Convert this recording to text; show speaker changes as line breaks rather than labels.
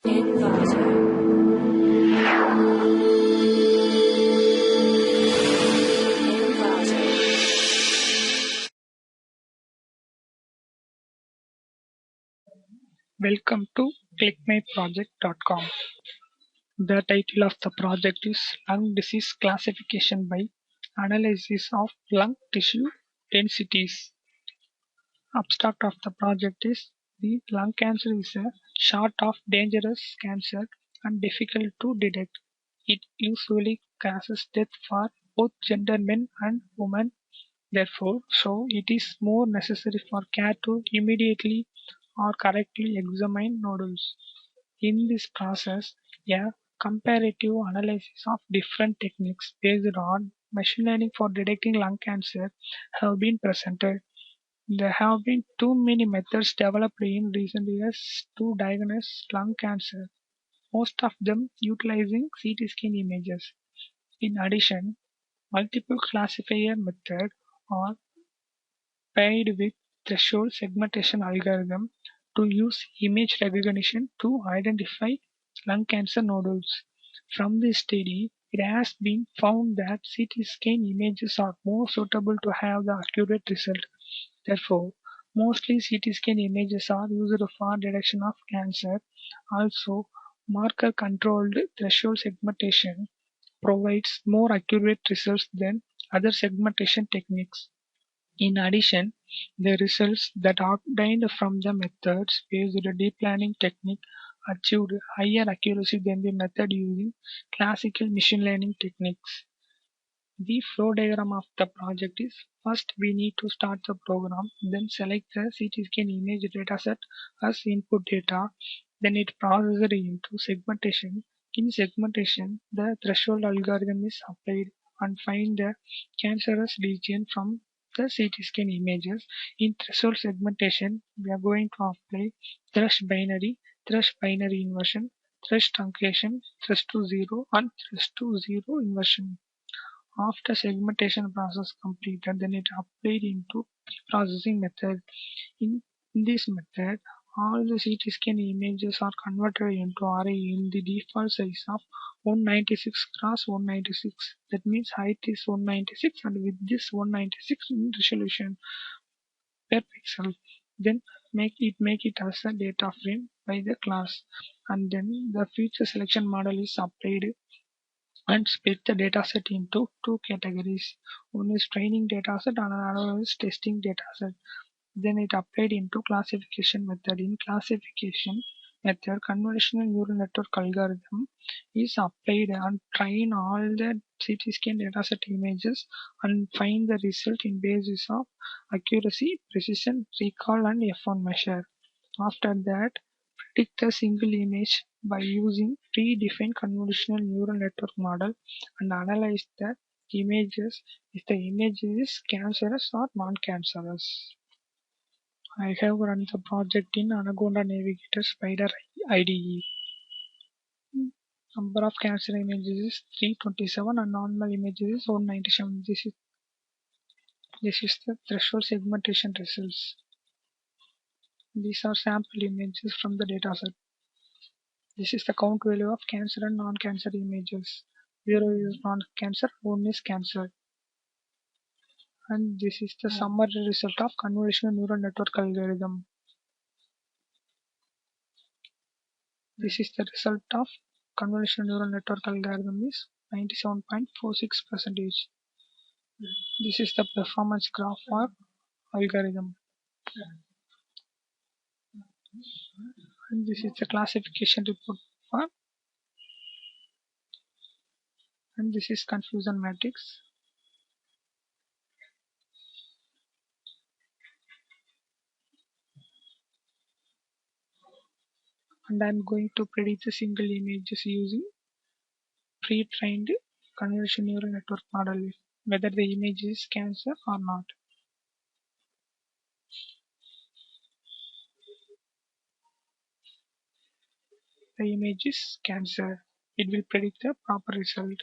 Inverter.
Welcome to ClickMyProject.com. The title of the project is Lung Disease Classification by Analysis of Lung Tissue Densities. Abstract of the project is the lung cancer is a sort of dangerous cancer and difficult to detect. It usually causes death for both gender men and women. Therefore, so it is more necessary for care to immediately or correctly examine nodules. In this process, a comparative analysis of different techniques based on machine learning for detecting lung cancer have been presented. There have been too many methods developed in recent years to diagnose lung cancer, most of them utilizing CT scan images. In addition, multiple classifier methods are paired with threshold segmentation algorithm to use image recognition to identify lung cancer nodules. From this study, it has been found that CT scan images are more suitable to have the accurate result. Therefore, mostly CT scan images are used for detection of cancer. Also, marker-controlled threshold segmentation provides more accurate results than other segmentation techniques. In addition, the results that are obtained from the methods-based deep learning technique achieved higher accuracy than the method using classical machine learning techniques. The flow diagram of the project is: first we need to start the program, then select the CT scan image dataset as input data, then it processed into segmentation. In segmentation, the threshold algorithm is applied and find the cancerous region from the CT scan images. In threshold segmentation, we are going to apply thrush binary inversion, thrush truncation, thrush to zero, and thrush to zero inversion. After segmentation process completed, then it applied into pre-processing method. In this method, all the CT scan images are converted into array in the default size of 196 cross 196. That means height is 196 and with this 196 in resolution per pixel. Then make it as a data frame by the class, and then the feature selection model is applied and split the dataset into two categories. One is training dataset and another is testing dataset. Then it applied into classification method. In classification method, convolutional neural network algorithm is applied and train all the CT scan dataset images and find the result in basis of accuracy, precision, recall, and F1 measure. After that, predict a single image by using predefined convolutional neural network model and analyze the images if the image is cancerous or non-cancerous. I have run the project in Anaconda Navigator Spider IDE. Number of cancer images is 327 and normal images is 197. This is the threshold segmentation results. These are sample images from the dataset. This is the count value of cancer and non-cancer images. 0 is non-cancer, 1 is cancer. And this is the summary result of convolutional neural network algorithm. This is the result of convolutional neural network algorithm is 97.46%. This is the performance graph for algorithm. And this is the classification report for, and this is confusion matrix. And I am going to predict the single images using pre-trained convolutional neural network model, whether the image is cancer or not. The image is cancer. It will predict the proper result.